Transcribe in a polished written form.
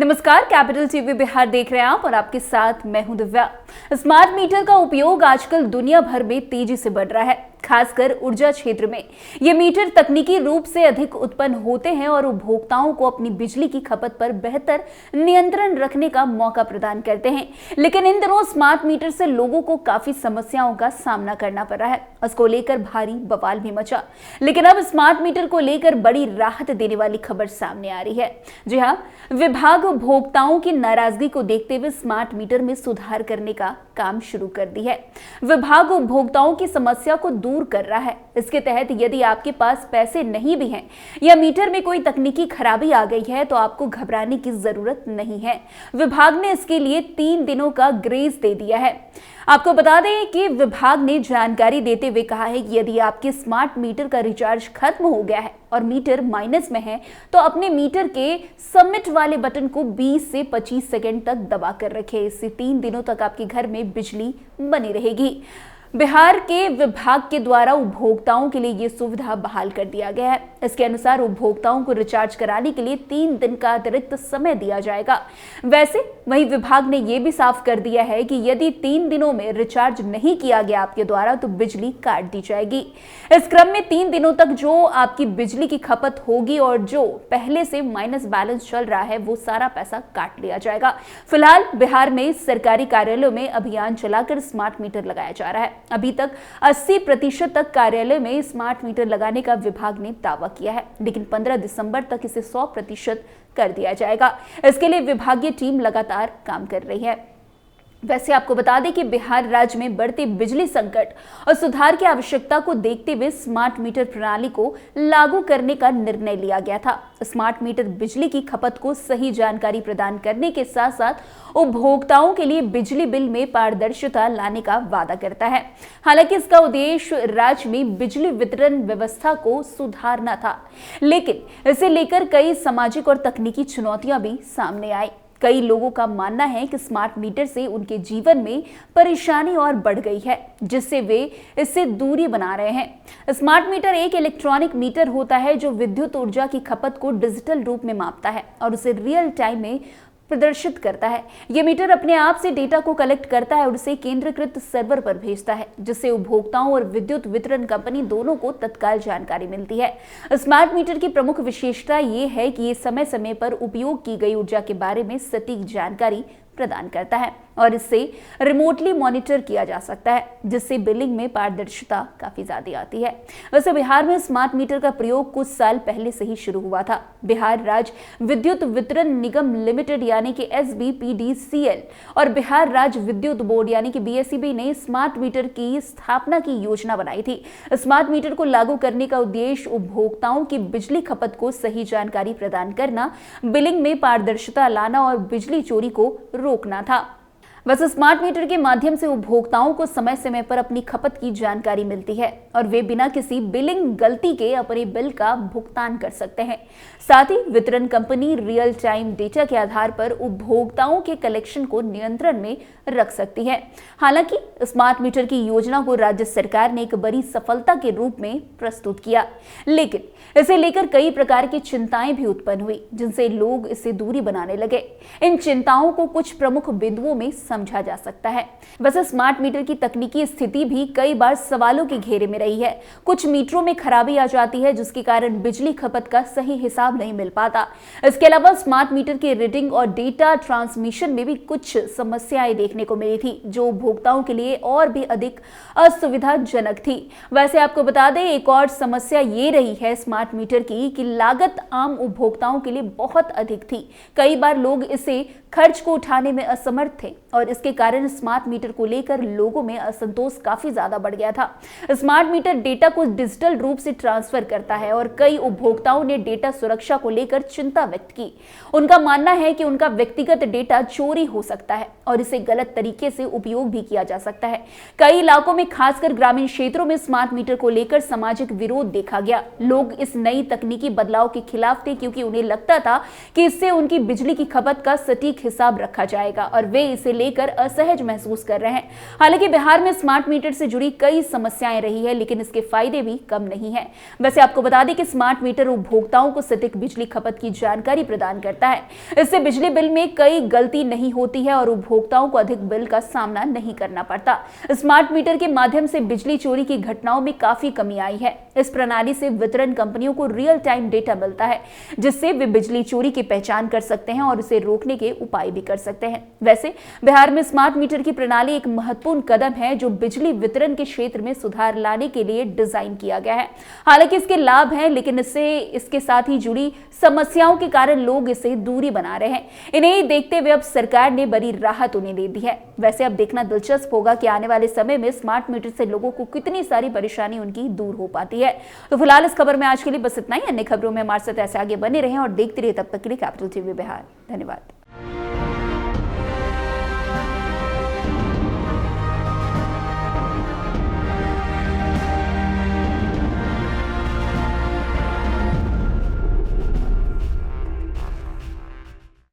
नमस्कार, capital TV Bihar देख रहे हैं आप और आपके साथ मैं हूं दिव्या। स्मार्ट मीटर का उपयोग आजकल दुनिया भर में तेजी से बढ़ रहा है, खासकर ऊर्जा क्षेत्र में। ये मीटर तकनीकी रूप से अधिक उत्पन्न होते हैं और उपभोक्ताओं को अपनी बिजली की खपत पर बेहतर नियंत्रण रखने का मौका प्रदान करते हैं। लेकिन इन दिनों स्मार्ट मीटर से लोगों को काफी समस्याओं का सामना करना पड़ रहा है। इसको लेकर भारी बवाल भी मचा। लेकिन अब स्मार्ट मीटर को लेकर बड़ी राहत देने वाली खबर सामने आ रही है। जी हाँ, विभाग उपभोक्ताओं की नाराजगी को देखते हुए स्मार्ट मीटर में सुधार करने का काम शुरू कर दी है। विभाग उपभोक्ताओं की समस्या को दूर कर रहा है। इसके तहत यदि आपके पास पैसे नहीं भी हैं या मीटर में कोई तकनीकी खराबी आ गई है तो आपको घबराने की जरूरत नहीं है। विभाग ने इसके लिए 3 दिनों का ग्रेस दे दिया है। आपको बता दें कि विभाग ने जानकारी देते हुए कहा है कि यदि आपके स्मार्ट मीटर का रिचार्ज खत्म हो गया है और मीटर माइनस में है तो अपने मीटर के सबमिट वाले बटन को 20 से 25 सेकंड तक दबा कर रखें। इससे 3 दिनों तक आपके घर में बिजली बनी रहेगी। बिहार के विभाग के द्वारा उपभोक्ताओं के लिए ये सुविधा बहाल कर दिया गया है। इसके अनुसार उपभोक्ताओं को रिचार्ज कराने के लिए 3 दिन का अतिरिक्त समय दिया जाएगा। वैसे वहीं विभाग ने यह भी साफ कर दिया है कि यदि 3 दिनों में रिचार्ज नहीं किया गया आपके द्वारा तो बिजली काट दी जाएगी। इस क्रम में 3 दिनों तक जो आपकी बिजली की खपत होगी और जो पहले से माइनस बैलेंस चल रहा है वो सारा पैसा काट लिया जाएगा। फिलहाल बिहार में सरकारी कार्यालयों में अभियान चलाकर स्मार्ट मीटर लगाया जा रहा है। अभी तक 80% तक कार्यालय में स्मार्ट मीटर लगाने का विभाग ने दावा किया है, लेकिन 15 दिसंबर तक इसे 100% कर दिया जाएगा। इसके लिए विभागीय टीम लगातार काम कर रही है। वैसे आपको बता दें कि बिहार राज्य में बढ़ते बिजली संकट और सुधार की आवश्यकता को देखते हुए स्मार्ट मीटर प्रणाली को लागू करने का निर्णय लिया गया था। स्मार्ट मीटर बिजली की खपत को सही जानकारी प्रदान करने के साथ साथ उपभोक्ताओं के लिए बिजली बिल में पारदर्शिता लाने का वादा करता है। हालांकि इसका उद्देश्य राज्य में बिजली वितरण व्यवस्था को सुधारना था, लेकिन इसे लेकर कई सामाजिक और तकनीकी चुनौतियां भी सामने आई। कई लोगों का मानना है कि स्मार्ट मीटर से उनके जीवन में परेशानी और बढ़ गई है, जिससे वे इससे दूरी बना रहे हैं। स्मार्ट मीटर एक इलेक्ट्रॉनिक मीटर होता है जो विद्युत ऊर्जा की खपत को डिजिटल रूप में मापता है और उसे रियल टाइम में प्रदर्शित करता है। यह मीटर अपने आप से डेटा को कलेक्ट करता है और उसे केंद्रीकृत सर्वर पर भेजता है, जिससे उपभोक्ताओं और विद्युत वितरण कंपनी दोनों को तत्काल जानकारी मिलती है। स्मार्ट मीटर की प्रमुख विशेषता यह है कि ये समय समय पर उपयोग की गई ऊर्जा के बारे में सटीक जानकारी प्रदान करता है और इससे रिमोटली मॉनिटर किया जा सकता है, जिससे बिलिंग में पारदर्शिता काफी ज्यादा आती है। वैसे बिहार में स्मार्ट मीटर का प्रयोग कुछ साल पहले से ही शुरू हुआ था। बिहार राज्य विद्युत वितरण निगम लिमिटेड यानी कि SBPDCL और बिहार राज्य विद्युत बोर्ड यानी कि BSEB ने स्मार्ट मीटर की स्थापना की योजना बनाई थी। स्मार्ट मीटर को लागू करने का उद्देश्य उपभोक्ताओं की बिजली खपत को सही जानकारी प्रदान करना, बिलिंग में पारदर्शिता लाना और बिजली चोरी को रोकना था। वैसे स्मार्ट मीटर के माध्यम से उपभोक्ताओं को समय समय पर अपनी खपत की जानकारी मिलती है और वे बिना किसी बिलिंग गलती के अपने बिल का भुगतान कर सकते हैं। साथ ही वितरण कंपनी रियल टाइम डेटा के आधार पर उपभोक्ताओं के कलेक्शन को नियंत्रण में रख सकती है। हालांकि स्मार्ट मीटर की योजना को राज्य सरकार ने एक बड़ी सफलता के रूप में प्रस्तुत किया, लेकिन इसे लेकर कई प्रकार की चिंताएं भी उत्पन्न हुई, जिनसे लोग इससे दूरी बनाने लगे। इन चिंताओं को कुछ प्रमुख बिंदुओं में समझा जा सकता है। वैसे स्मार्ट मीटर की तकनीकी स्थिति भी कई बार सवालों के घेरे में रही है। कुछ मीटरों में खराबी आ जाती है, जिसके कारण बिजली खपत का सही हिसाब नहीं मिल पाता। इसके अलावा स्मार्ट मीटर की रीडिंग और डेटा ट्रांसमिशन में भी कुछ समस्याएं देखने को मिली थी, जो उपभोक्ताओं के लिए और भी अधिक असुविधाजनक थी। वैसे आपको बता दें, एक और समस्या ये रही है स्मार्ट मीटर की कि लागत आम उपभोक्ताओं के लिए बहुत अधिक थी। कई बार लोग इसे खर्च को उठाने में असमर्थ थे और इसके कारण स्मार्ट मीटर को लेकर लोगों में असंतोष काफी ज्यादा बढ़ गया था। स्मार्ट मीटर डेटा को डिजिटल रूप से ट्रांसफर करता है और कई उपभोक्ताओं ने डेटा सुरक्षा को लेकर चिंता व्यक्त की। उनका मानना है कि उनका व्यक्तिगत डेटा चोरी हो सकता है और इसे गलत तरीके से उपयोग भी किया जा सकता है। कई इलाकों में, खासकर ग्रामीण क्षेत्रों में, स्मार्ट मीटर को लेकर सामाजिक विरोध देखा गया। लोग इस नई तकनीकी बदलाव के खिलाफ थे क्योंकि उन्हें लगता था कि इससे उनकी बिजली की खपत का सटीक सटीक हिसाब रखा जाएगा और वे इसे लेकर असहज महसूस कर रहे हैं। हालांकि बिहार में स्मार्ट मीटर से जुड़ी कई समस्याएं रही है, लेकिन इसके फायदे भी कम नहीं है। वैसे आपको बता दें कि स्मार्ट मीटर उपभोक्ताओं को सटीक बिजली खपत की जानकारी प्रदान करता है। इससे बिजली बिल में कई गलती नहीं होती है और उपभोक्ताओं को अधिक बिल का सामना नहीं करना पड़ता। स्मार्ट मीटर के माध्यम से बिजली चोरी की घटनाओं में काफी कमी आई है। इस प्रणाली से वितरण कंपनियों को रियल टाइम डेटा मिलता है, जिससे वे बिजली चोरी की पहचान कर सकते हैं और उसे रोकने के उपाय भी कर सकते हैं। वैसे बिहार में स्मार्ट मीटर की प्रणाली एक महत्वपूर्ण कदम है जो बिजली वितरण के क्षेत्र में सुधार लाने के लिए डिजाइन किया गया है। हालांकि इसके लाभ हैं, लेकिन इसके साथ ही जुड़ी समस्याओं के कारण लोग इसे दूरी बना रहे हैं। इन्हें देखते हुए अब सरकार ने बड़ी राहत उन्हें दे दी है। वैसे अब देखना दिलचस्प होगा कि आने वाले समय में स्मार्ट मीटर से लोगों को कितनी सारी परेशानी उनकी दूर हो पाती है। तो फिलहाल इस खबर में आज के लिए बस इतना ही। अन्य खबरों में हमारे साथ ऐसे आगे बने रहें और देखते रहिए। तब तक के लिए कैपिटल टीवी बिहार। धन्यवाद।